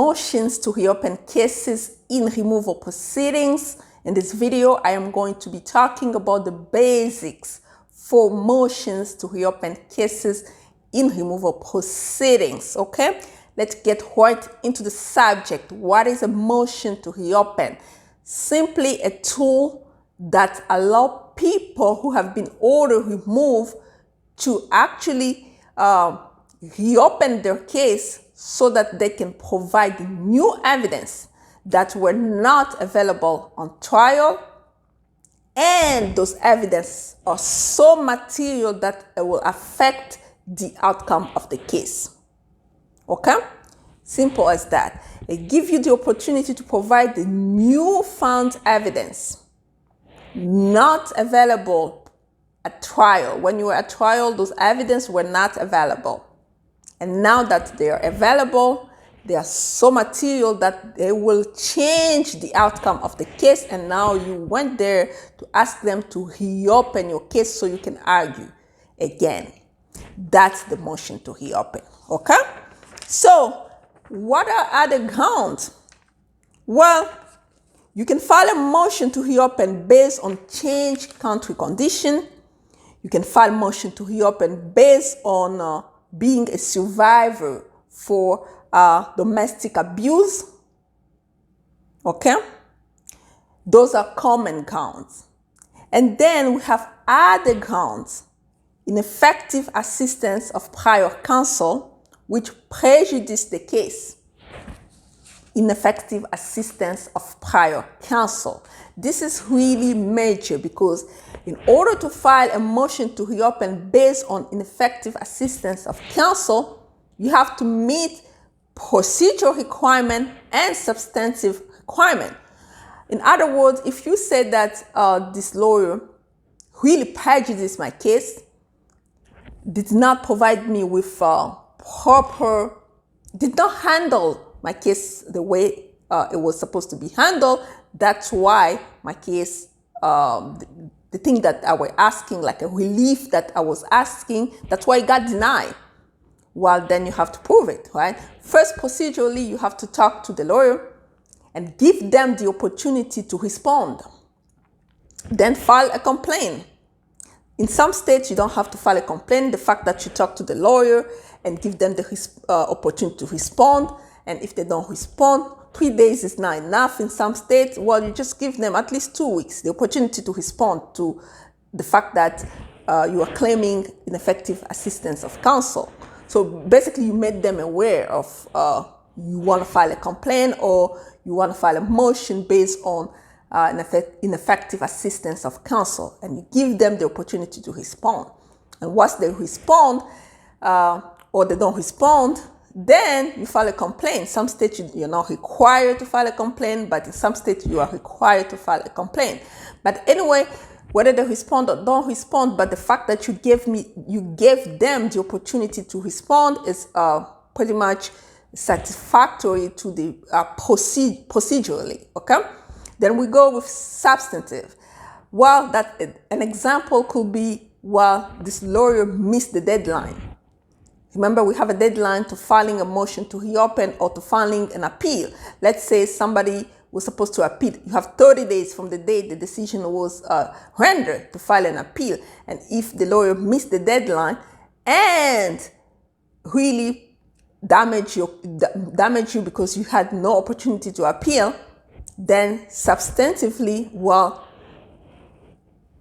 Motions to reopen cases in removal proceedings. In this video, I am going to be talking about the basics for motions to reopen cases in removal proceedings. Okay, let's get right into the subject. What is a motion to reopen? Simply a tool that allows people who have been ordered removed to actually reopen their case so that they can provide new evidence that were not available on trial, and those evidence are so material that it will affect the outcome of the case. Okay? Simple as that. It gives you the opportunity to provide the newfound evidence not available at trial. When you were at trial, those evidence were not available. And now that they are available, they are so material that they will change the outcome of the case. And now you went there to ask them to reopen your case so you can argue again. That's the motion to reopen. Okay? So, what are other grounds? Well, you can file a motion to reopen based on changed country condition. You can file a motion to reopen based on being a survivor for domestic abuse. Okay? Those are common grounds. And then we have other grounds: ineffective assistance of prior counsel, which prejudice the case. Ineffective assistance of prior counsel. This is really major because in order to file a motion to reopen based on ineffective assistance of counsel, you have to meet procedural requirement and substantive requirement. In other words, if you say that this lawyer really prejudiced my case, did not provide me with did not handle my case the way it was supposed to be handled, that's why my case, the thing that I was asking, like a relief that I was asking, that's why it got denied. Well, then you have to prove it, right? First, procedurally, you have to talk to the lawyer and give them the opportunity to respond. Then file a complaint. In some states, you don't have to file a complaint. The fact that you talk to the lawyer and give them the opportunity to respond, and if they don't respond, 3 days is not enough. In some states, well, you just give them at least 2 weeks, the opportunity to respond to the fact that you are claiming ineffective assistance of counsel. So basically, you made them aware of you want to file a complaint or you want to file a motion based on ineffective assistance of counsel, and you give them the opportunity to respond. And once they respond or they don't respond, then you file a complaint. Some states you're not required to file a complaint, but in some states you are required to file a complaint. But anyway, whether they respond or don't respond, but the fact that you gave them the opportunity to respond is pretty much satisfactory to the procedurally. Okay. Then we go with substantive. Well, an example could be, well, this lawyer missed the deadline. Remember, we have a deadline to filing a motion to reopen or to filing an appeal. Let's say somebody was supposed to appeal. You have 30 days from the day the decision was rendered to file an appeal. And if the lawyer missed the deadline and really damage you because you had no opportunity to appeal, then substantively, well,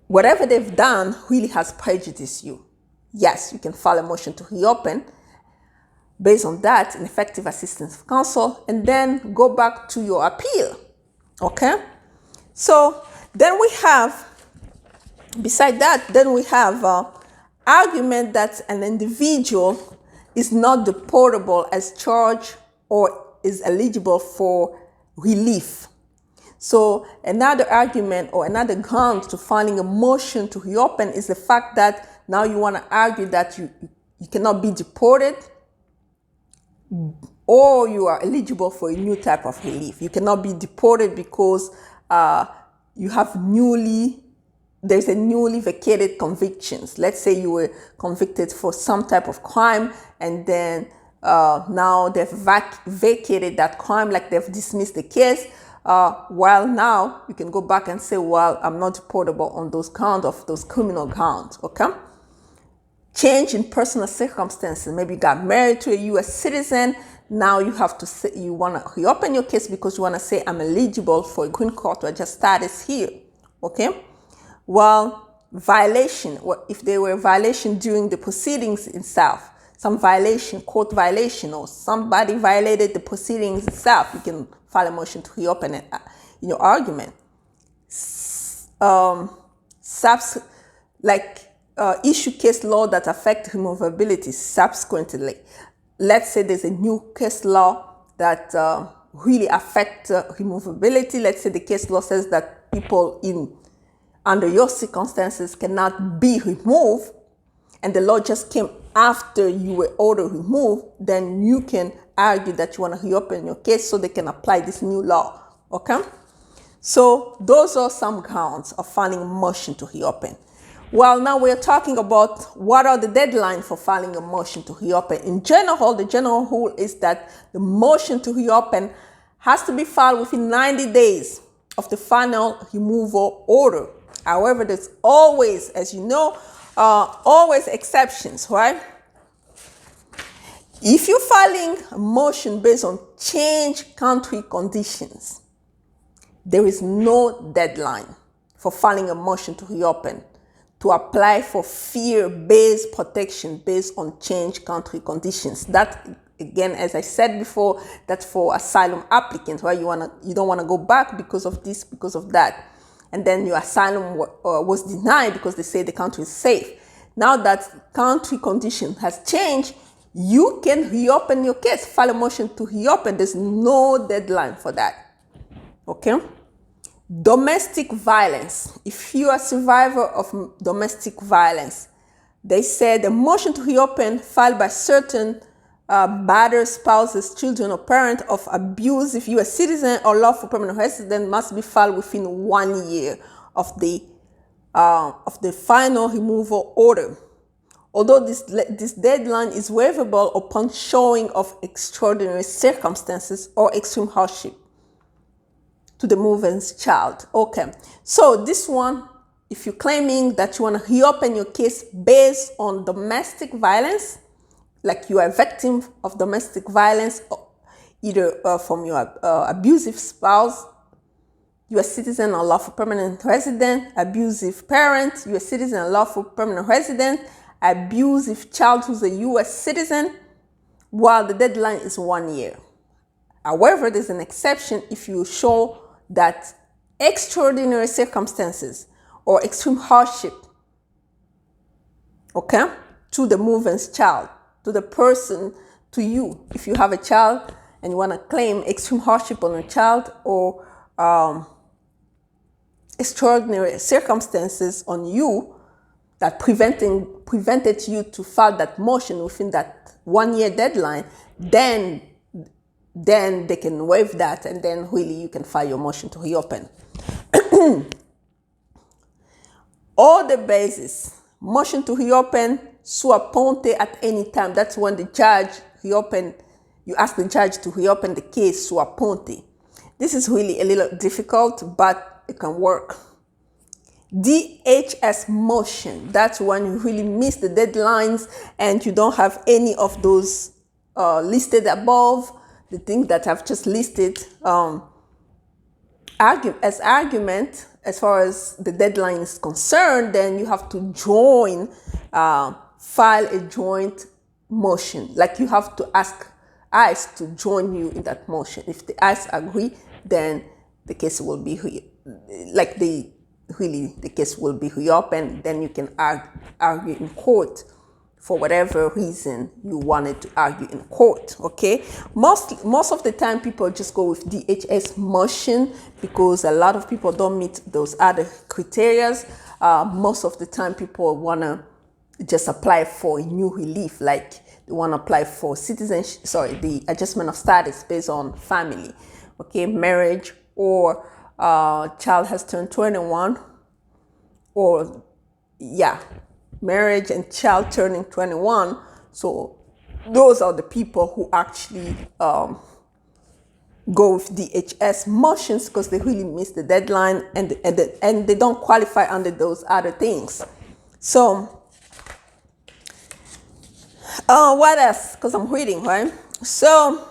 whatever they've done really has prejudiced you. Yes, you can file a motion to reopen based on that, ineffective assistance of counsel, and then go back to your appeal. Okay? So then we have, beside that, then we have argument that an individual is not deportable as charged or is eligible for relief. So another argument or another ground to filing a motion to reopen is the fact that now you want to argue that you cannot be deported or you are eligible for a new type of relief. You cannot be deported because you have there's a newly vacated convictions. Let's say you were convicted for some type of crime and then now they've vacated that crime, like they've dismissed the case. While now you can go back and say, well, I'm not deportable on those counts of those criminal counts, okay? Change in personal circumstances. Maybe you got married to a U.S. citizen. Now you have to say, you want to reopen your case because you want to say, I'm eligible for a green card to adjust status here, okay? Well, violation, if there were a violation during the proceedings itself, some violation, court violation, or somebody violated the proceedings itself, you can file a motion to reopen it in your argument. Issue case law that affect removability subsequently. Let's say there's a new case law that really affect removability. Let's say the case law says that people under your circumstances cannot be removed, and the law just came after you were ordered removed, then you can argue that you want to reopen your case so they can apply this new law, okay? So those are some grounds of filing a motion to reopen. Well, now we're talking about what are the deadlines for filing a motion to reopen. In general, the general rule is that the motion to reopen has to be filed within 90 days of the final removal order. However, there's always, as you know, always exceptions, right? If you're filing a motion based on changed country conditions, there is no deadline for filing a motion to reopen to apply for fear-based protection based on changed country conditions. That, again, as I said before, that's for asylum applicants, right? You don't want to go back because of this, because of that. And then your asylum was denied because they say the country is safe. Now that country condition has changed, you can reopen your case, file a motion to reopen. There's no deadline for that, okay? Domestic violence. If you are a survivor of domestic violence, they said a motion to reopen filed by certain battered spouses, children, or parent of abusive U.S. citizen or lawful permanent resident must be filed within 1 year of the final removal order. Although this deadline is waivable upon showing of extraordinary circumstances or extreme hardship to the movement's child. Okay, so this one, if you're claiming that you want to reopen your case based on domestic violence, like you are a victim of domestic violence, either from your abusive spouse, U.S. citizen or lawful permanent resident, abusive parent, U.S. citizen or lawful permanent resident, abusive child who's a U.S. citizen, while the deadline is 1 year. However, there's an exception if you show that extraordinary circumstances or extreme hardship, okay, to the movement's child, to the person, to you. If you have a child and you want to claim extreme hardship on a child or extraordinary circumstances on you that prevented you to file that motion within that 1 year deadline, then they can waive that, and then really you can file your motion to reopen. All the basis, motion to reopen, sua ponte at any time. That's when the judge reopen, you ask the judge to reopen the case sua ponte. This is really a little difficult, but it can work. DHS motion, that's when you really miss the deadlines and you don't have any of those listed above, the things that I've just listed as argument as far as the deadline is concerned. Then you have to file a joint motion. Like you have to ask ICE to join you in that motion. If the ICE agree, then the case will be the case will be reopened. Then you can argue in court for whatever reason you wanted to argue in court, okay? Most of the time, people just go with DHS motion because a lot of people don't meet those other criteria. Most of the time, people want to just apply for a new relief, like they want to apply for the adjustment of status based on family, okay? Marriage, or child has turned 21, or marriage and child turning 21. So those are the people who actually go with DHS motions because they really miss the deadline and they don't qualify under those other things. So what else? Because I'm reading, right? So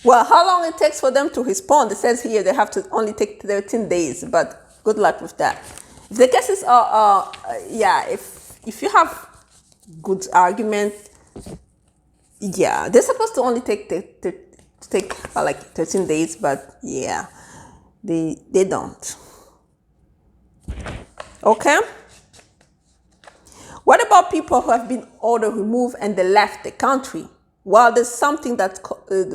well, how long it takes for them to respond? It says here they have to only take 13 days, but good luck with that. If the cases are, yeah, if you have good argument, yeah, they're supposed to only take like 13 days, but yeah, they don't. Okay. What about people who have been ordered removed and they left the country? Well, there's something that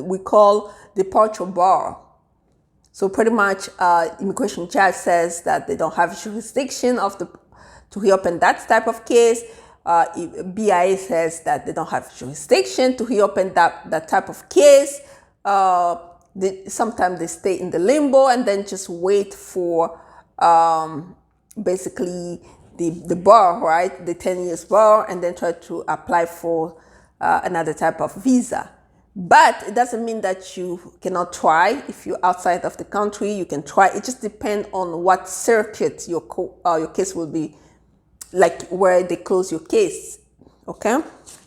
we call departure bar. So pretty much, immigration judge says that they don't have jurisdiction to reopen that type of case. BIA says that they don't have jurisdiction to reopen that type of case. Sometimes they stay in the limbo and then just wait for basically the bar, right? The 10 years bar, and then try to apply for another type of visa. But it doesn't mean that you cannot try. If you're outside of the country, you can try. It just depends on what circuit your case will be, like where they close your case, okay?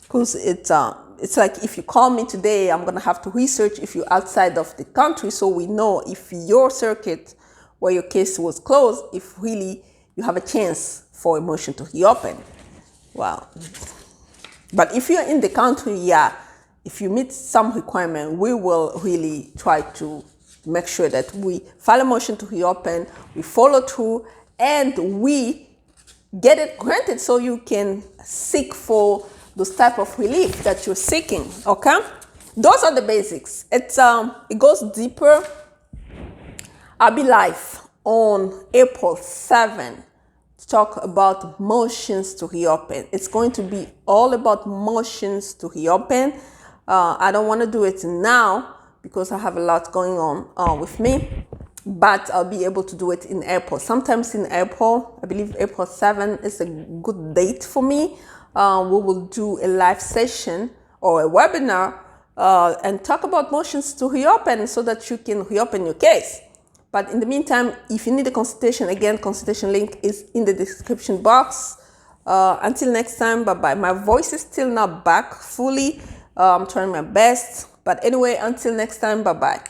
Because it's like if you call me today, I'm gonna have to research if you're outside of the country, so we know if your circuit where your case was closed, if really you have a chance for a motion to reopen. Wow. But if you're in the country, yeah, if you meet some requirement, we will really try to make sure that we file a motion to reopen, we follow through, and we get it granted so you can seek for those type of relief that you're seeking, okay? Those are the basics. It goes deeper. I'll be live on April 7th to talk about motions to reopen. It's going to be all about motions to reopen. I don't want to do it now because I have a lot going on with me, but I'll be able to do it in April. Sometimes in April, I believe April 7th is a good date for me. We will do a live session or a webinar and talk about motions to reopen so that you can reopen your case. But in the meantime, if you need a consultation, again, consultation link is in the description box. Until next time, bye-bye. My voice is still not back fully. I'm trying my best. But anyway, until next time, bye-bye.